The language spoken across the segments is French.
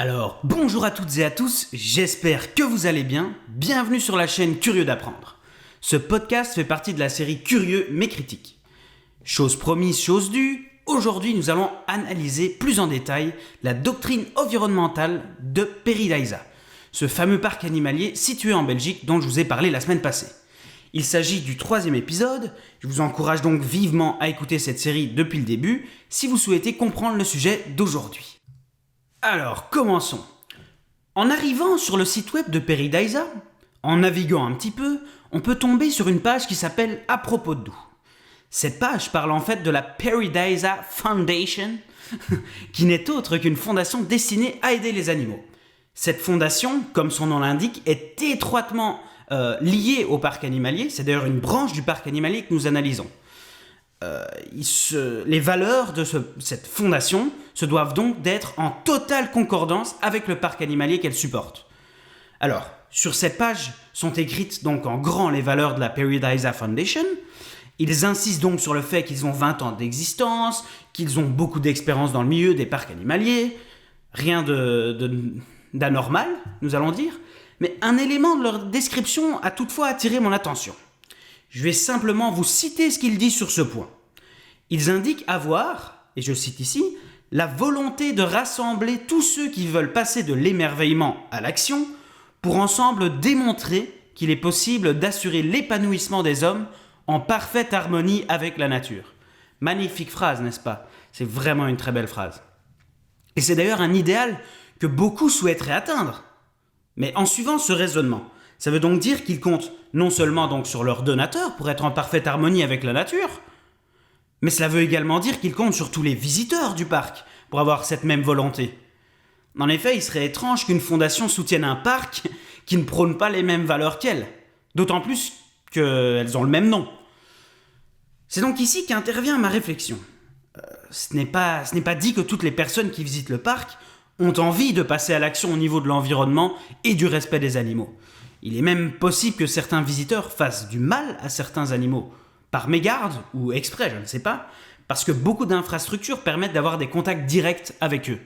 Alors, bonjour à toutes et à tous, j'espère que vous allez bien. Bienvenue sur la chaîne Curieux d'apprendre. Ce podcast fait partie de la série Curieux mais critiques. Chose promise, chose due, aujourd'hui nous allons analyser plus en détail la doctrine environnementale de Paradisa, ce fameux parc animalier situé en Belgique dont je vous ai parlé la semaine passée. Il s'agit du 3e épisode, je vous encourage donc vivement à écouter cette série depuis le début si vous souhaitez comprendre le sujet d'aujourd'hui. Alors, commençons. En arrivant sur le site web de Paradisa, en naviguant un petit peu, on peut tomber sur une page qui s'appelle « À propos de nous ». Cette page parle en fait de la Paradisa Foundation, qui n'est autre qu'une fondation destinée à aider les animaux. Cette fondation, comme son nom l'indique, est étroitement liée au parc animalier. C'est d'ailleurs une branche du parc animalier que nous analysons. Les valeurs de cette fondation se doivent donc d'être en totale concordance avec le parc animalier qu'elle supporte. Alors, sur cette page sont écrites donc en grand les valeurs de la Paradisa Foundation. Ils insistent donc sur le fait qu'ils ont 20 ans d'existence, qu'ils ont beaucoup d'expérience dans le milieu des parcs animaliers. Rien d'anormal, nous allons dire. Mais un élément de leur description a toutefois attiré mon attention. Je vais simplement vous citer ce qu'ils disent sur ce point. Ils indiquent avoir, et je cite ici, la volonté de rassembler tous ceux qui veulent passer de l'émerveillement à l'action pour ensemble démontrer qu'il est possible d'assurer l'épanouissement des hommes en parfaite harmonie avec la nature. Magnifique phrase, n'est-ce pas ? C'est vraiment une très belle phrase. Et c'est d'ailleurs un idéal que beaucoup souhaiteraient atteindre. Mais en suivant ce raisonnement, ça veut donc dire qu'ils comptent non seulement donc sur leurs donateurs pour être en parfaite harmonie avec la nature, mais cela veut également dire qu'ils comptent sur tous les visiteurs du parc pour avoir cette même volonté. En effet, il serait étrange qu'une fondation soutienne un parc qui ne prône pas les mêmes valeurs qu'elle, d'autant plus qu'elles ont le même nom. C'est donc ici qu'intervient ma réflexion. Ce n'est pas dit que toutes les personnes qui visitent le parc ont envie de passer à l'action au niveau de l'environnement et du respect des animaux. Il est même possible que certains visiteurs fassent du mal à certains animaux, par mégarde ou exprès, je ne sais pas, parce que beaucoup d'infrastructures permettent d'avoir des contacts directs avec eux.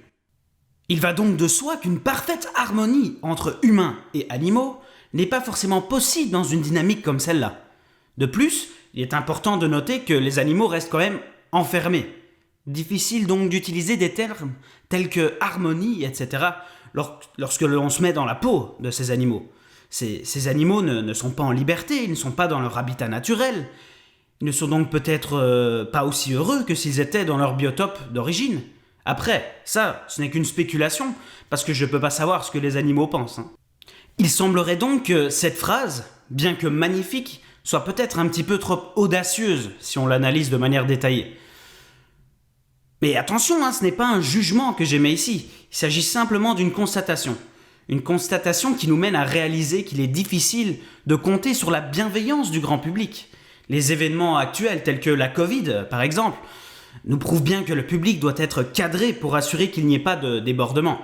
Il va donc de soi qu'une parfaite harmonie entre humains et animaux n'est pas forcément possible dans une dynamique comme celle-là. De plus, il est important de noter que les animaux restent quand même enfermés. Difficile donc d'utiliser des termes tels que harmonie, etc. lorsque l'on se met dans la peau de ces animaux. Ces animaux ne sont pas en liberté, ils ne sont pas dans leur habitat naturel. Ils ne sont donc peut-être pas aussi heureux que s'ils étaient dans leur biotope d'origine. Après, ça, ce n'est qu'une spéculation, parce que je ne peux pas savoir ce que les animaux pensent. Il semblerait donc que cette phrase, bien que magnifique, soit peut-être un petit peu trop audacieuse si on l'analyse de manière détaillée. Mais attention, ce n'est pas un jugement que j'émets ici, il s'agit simplement d'une constatation. Une constatation qui nous mène à réaliser qu'il est difficile de compter sur la bienveillance du grand public. Les événements actuels tels que la Covid, par exemple, nous prouvent bien que le public doit être cadré pour assurer qu'il n'y ait pas de débordement.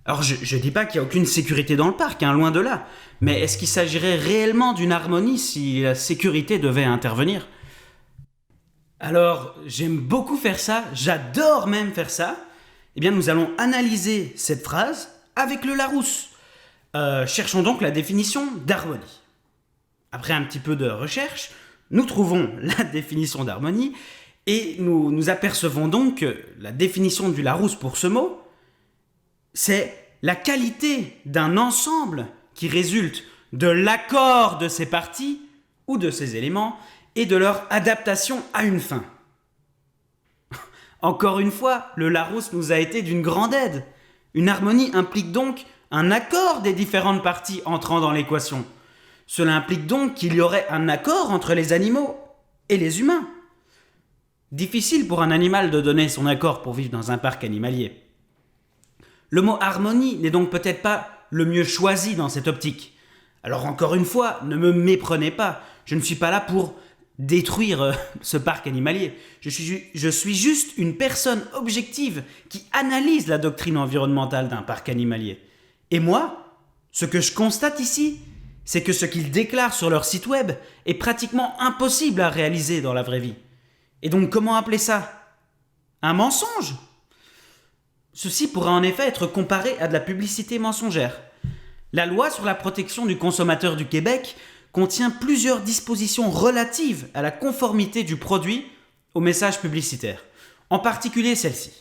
Alors je dis pas qu'il n'y a aucune sécurité dans le parc, loin de là, mais est-ce qu'il s'agirait réellement d'une harmonie si la sécurité devait intervenir ? Alors, j'aime beaucoup faire ça, j'adore même faire ça. Eh bien, nous allons analyser cette phrase avec le Larousse. Cherchons donc la définition d'harmonie. Après un petit peu de recherche, nous trouvons la définition d'harmonie et nous apercevons donc que la définition du Larousse pour ce mot, c'est la qualité d'un ensemble qui résulte de l'accord de ses parties ou de ses éléments et de leur adaptation à une fin. Encore une fois, le Larousse nous a été d'une grande aide. Une harmonie implique donc un accord des différentes parties entrant dans l'équation. Cela implique donc qu'il y aurait un accord entre les animaux et les humains. Difficile pour un animal de donner son accord pour vivre dans un parc animalier. Le mot harmonie n'est donc peut-être pas le mieux choisi dans cette optique. Alors encore une fois, ne me méprenez pas, je ne suis pas là pour détruire ce parc animalier. Je suis juste une personne objective qui analyse la doctrine environnementale d'un parc animalier. Et moi, ce que je constate ici, c'est que ce qu'ils déclarent sur leur site web est pratiquement impossible à réaliser dans la vraie vie. Et donc comment appeler ça ? Un mensonge ? Ceci pourrait en effet être comparé à de la publicité mensongère. La loi sur la protection du consommateur du Québec contient plusieurs dispositions relatives à la conformité du produit au message publicitaire, en particulier celle-ci.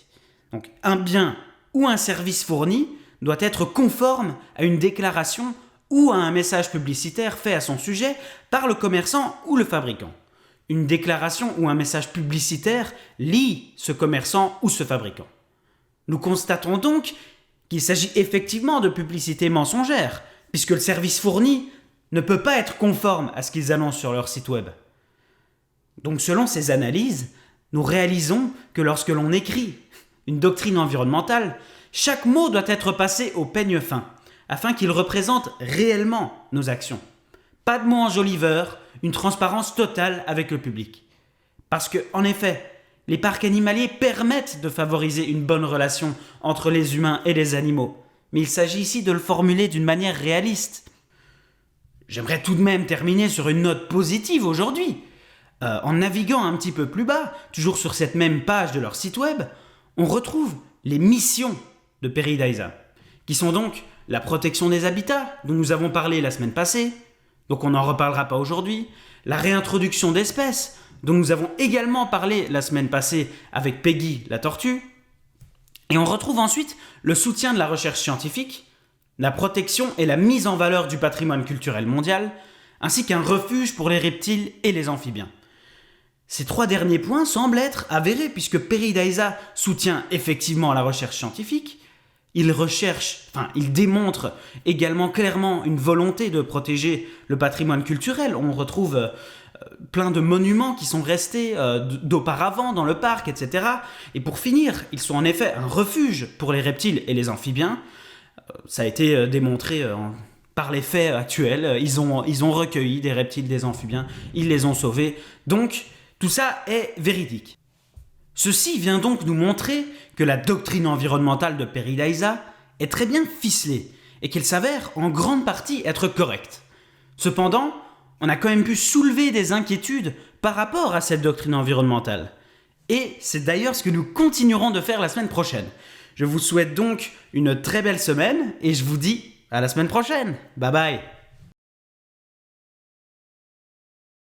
Donc, un bien ou un service fourni doit être conforme à une déclaration ou à un message publicitaire fait à son sujet par le commerçant ou le fabricant. Une déclaration ou un message publicitaire lie ce commerçant ou ce fabricant. Nous constatons donc qu'il s'agit effectivement de publicité mensongère, puisque le service fourni ne peut pas être conforme à ce qu'ils annoncent sur leur site web. Donc selon ces analyses, nous réalisons que lorsque l'on écrit une doctrine environnementale, chaque mot doit être passé au peigne fin, afin qu'il représente réellement nos actions. Pas de mots enjoliveurs, une transparence totale avec le public. Parce que, en effet, les parcs animaliers permettent de favoriser une bonne relation entre les humains et les animaux, mais il s'agit ici de le formuler d'une manière réaliste. J'aimerais tout de même terminer sur une note positive aujourd'hui. En naviguant un petit peu plus bas, toujours sur cette même page de leur site web, on retrouve les missions de Paradisa, qui sont donc la protection des habitats, dont nous avons parlé la semaine passée, donc on n'en reparlera pas aujourd'hui, la réintroduction d'espèces, dont nous avons également parlé la semaine passée avec Peggy la tortue, et on retrouve ensuite le soutien de la recherche scientifique, la protection et la mise en valeur du patrimoine culturel mondial, ainsi qu'un refuge pour les reptiles et les amphibiens. Ces trois derniers points semblent être avérés puisque Paradisa soutient effectivement la recherche scientifique, il démontre également clairement une volonté de protéger le patrimoine culturel. On retrouve plein de monuments qui sont restés d'auparavant dans le parc, etc. Et pour finir, ils sont en effet un refuge pour les reptiles et les amphibiens. Ça a été démontré par les faits actuels. Ils ont recueilli des reptiles, des amphibiens, ils les ont sauvés. Donc, tout ça est véridique. Ceci vient donc nous montrer que la doctrine environnementale de Paradisa est très bien ficelée et qu'elle s'avère en grande partie être correcte. Cependant, on a quand même pu soulever des inquiétudes par rapport à cette doctrine environnementale. Et c'est d'ailleurs ce que nous continuerons de faire la semaine prochaine. Je vous souhaite donc une très belle semaine et je vous dis à la semaine prochaine. Bye bye.